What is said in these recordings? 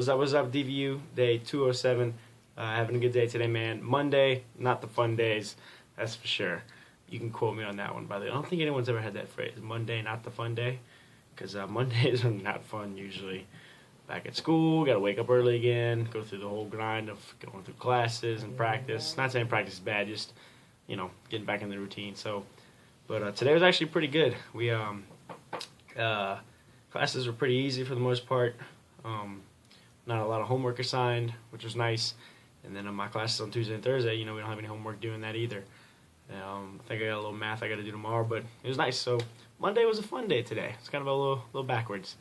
What's up, DVU? Day 207. Having a good day today, man. Monday, not the fun days, that's for sure. You can quote me on that one, by the way. I don't think anyone's ever had that phrase, Monday, not the fun day, because Mondays are not fun usually. Back at school, got to wake up early again, go through the whole grind of going through classes and practice. Not saying practice is bad, just, getting back in the routine. But today was actually pretty good. We classes were pretty easy for the most part. Not a lot of homework assigned, which was nice. And then my classes on Tuesday and Thursday, we don't have any homework doing that either. I think I got a little math I got to do tomorrow, but it was nice. So Monday was a fun day today. It's kind of a little backwards,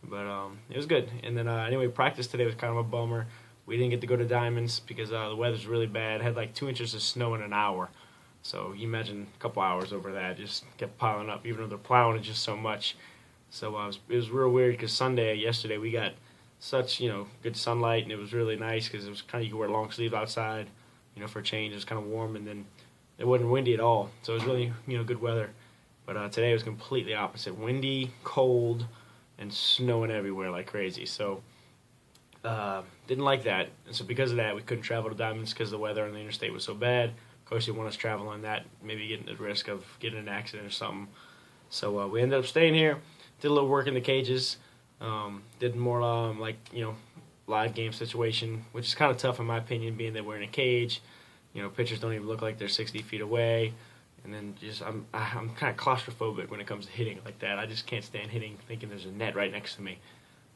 but it was good. And then anyway, practice today was kind of a bummer. We didn't get to go to Diamonds because the weather's really bad. It had like 2 inches of snow in an hour. So you imagine a couple hours over that, just kept piling up, even though they're plowing it just so much. So it was real weird because yesterday, we got such, good sunlight, and it was really nice because it was kind of, you could wear long sleeve outside, for a change. It was kind of warm, and then it wasn't windy at all. So it was really, good weather. But today was completely opposite. Windy, cold, and snowing everywhere like crazy. So didn't like that. And so because of that, we couldn't travel to Diamonds because the weather on the interstate was so bad. Of course, you want us traveling that, maybe getting at risk of getting in an accident or something. So we ended up staying here, did a little work in the cages, did more live game situation, which is kind of tough in my opinion, being that we're in a cage. Pitchers don't even look like they're 60 feet away. And then I'm kind of claustrophobic when it comes to hitting like that. I just can't stand hitting thinking there's a net right next to me.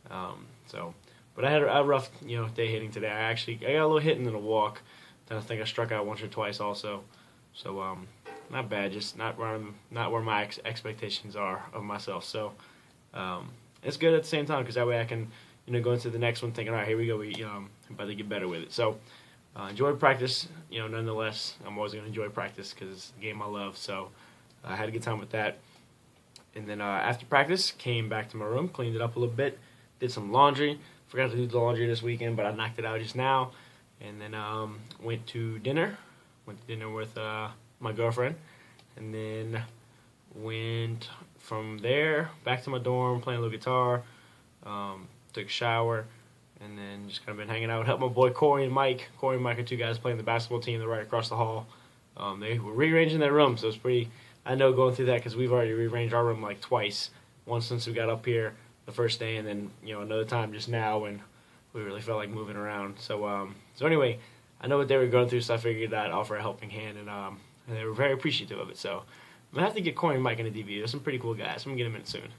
But I had a rough day hitting today. I got a little hit and then a walk. Then I think I struck out once or twice also. So not bad, just not where my expectations are of myself. So it's good at the same time because that way I can go into the next one thinking, all right, here we go. I'm about to get better with it. So enjoyed practice. Nonetheless, I'm always going to enjoy practice because it's a game I love. So I had a good time with that. And then after practice, came back to my room, cleaned it up a little bit, did some laundry. Forgot to do the laundry this weekend, but I knocked it out just now. And then went to dinner. Went to dinner with my girlfriend. And then went from there back to my dorm, playing a little guitar. Took a shower. And then just kind of been hanging out. Helped my boy Corey and Mike. Corey and Mike are two guys playing the basketball team. They're right across the hall. They were rearranging their room, so it's pretty. I know going through that because we've already rearranged our room like twice. Once since we got up here the first day, and then another time just now when we really felt like moving around. So anyway, I know what they were going through, so I figured I'd offer a helping hand, and they were very appreciative of it. So I'm gonna have to get Corey and Mike in the DVU. They're some pretty cool guys. I'm gonna get them in soon.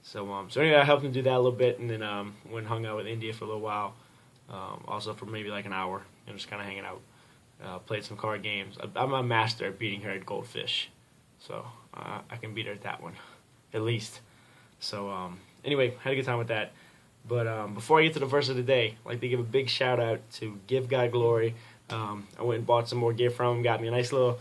So anyway, I helped them do that a little bit, and then went and hung out with India for a little while. Also for maybe like an hour, just kind of hanging out. Played some card games. I'm a master at beating her at Goldfish, so I can beat her at that one, at least. So anyway, had a good time with that. But before I get to the verse of the day, I'd like to give a big shout out to Give God Glory. I went and bought some more gear from him, got me a nice little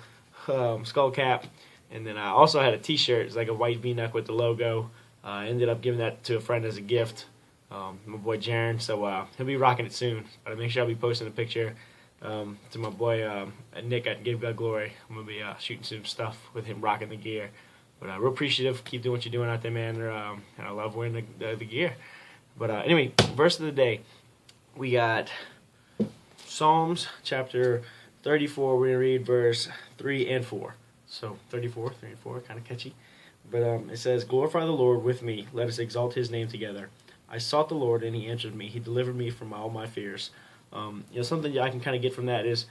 skull cap, and then I also had a T-shirt. It's like a white V-neck with the logo. I ended up giving that to a friend as a gift, my boy Jaron, so he'll be rocking it soon. But make sure I'll be posting a picture to my boy Nick at Give God Glory. I'm going to be shooting some stuff with him rocking the gear. But real appreciative. Keep doing what you're doing out there, man. And I love wearing the gear. But anyway, verse of the day. We got Psalms chapter 34. We're going to read verse 3 and 4. So 34, 3 and 4, kind of catchy. But it says, glorify the Lord with me. Let us exalt his name together. I sought the Lord, and he answered me. He delivered me from all my fears. Something I can kind of get from that is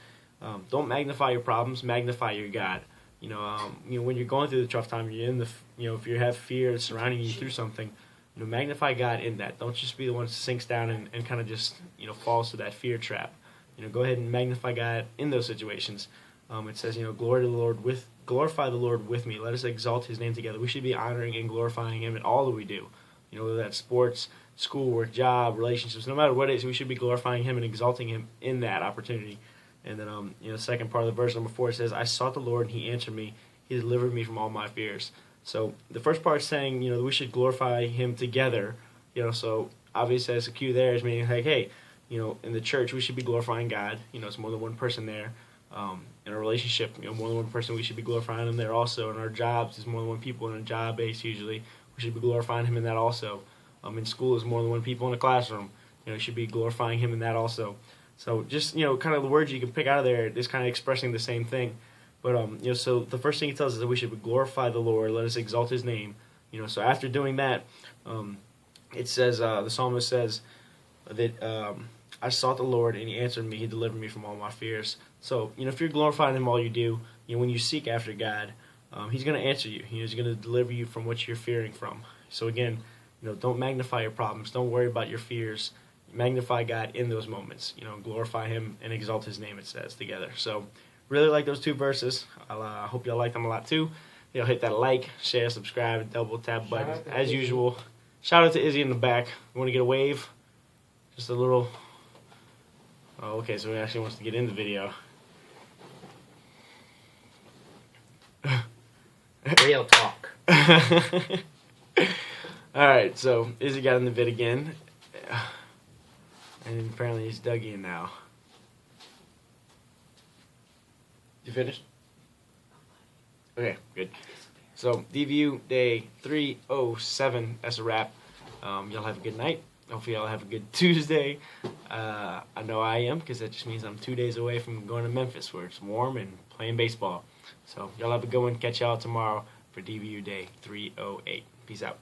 don't magnify your problems, magnify your God. When you're going through the tough time, you're in the, if you have fear surrounding you through something, magnify God in that. Don't just be the one that sinks down and kind of just, falls to that fear trap. Go ahead and magnify God in those situations. It says, glorify the Lord with me. Let us exalt his name together. We should be honoring and glorifying him in all that we do. Whether that's sports, schoolwork, job, relationships, no matter what it is, we should be glorifying him and exalting him in that opportunity. And then, the second part of the verse, number 4, it says, I sought the Lord, and he answered me. He delivered me from all my fears. So the first part is saying, that we should glorify him together. So obviously as a cue there is meaning like, hey, in the church, we should be glorifying God. It's more than one person there. In a relationship, more than one person, we should be glorifying him there also. In our jobs, there's more than one people in a job base usually. We should be glorifying him in that also. In school, there's more than one people in a classroom. you should be glorifying Him in that also. So just kind of the words you can pick out of there is kind of expressing the same thing. But so the first thing He tells us is that we should glorify the Lord, let us exalt His name. So after doing that, it says the psalmist says that I sought the Lord and He answered me. He delivered me from all my fears. So if you're glorifying Him all you do, when you seek after God, He's going to answer you. He's going to deliver you from what you're fearing from. So again, don't magnify your problems. Don't worry about your fears. Magnify God in those moments. Glorify Him and exalt His name, it says, together. So really like those 2 verses. I hope y'all like them a lot too. Hit that like, share, subscribe, double tap button as usual. Shout out to Izzy in the back. You want to get a wave? Just a little. Oh, okay, so he actually wants to get in the video. Real talk. Alright, so Izzy got in the vid again. And apparently he's dug in now. You finished? Okay, good. So, DVU day 307. That's a wrap. Y'all have a good night. Hopefully y'all have a good Tuesday. I know I am, because that just means I'm 2 days away from going to Memphis, where it's warm and playing baseball. So, y'all have a good one. Catch y'all tomorrow for DVU day 308. Peace out.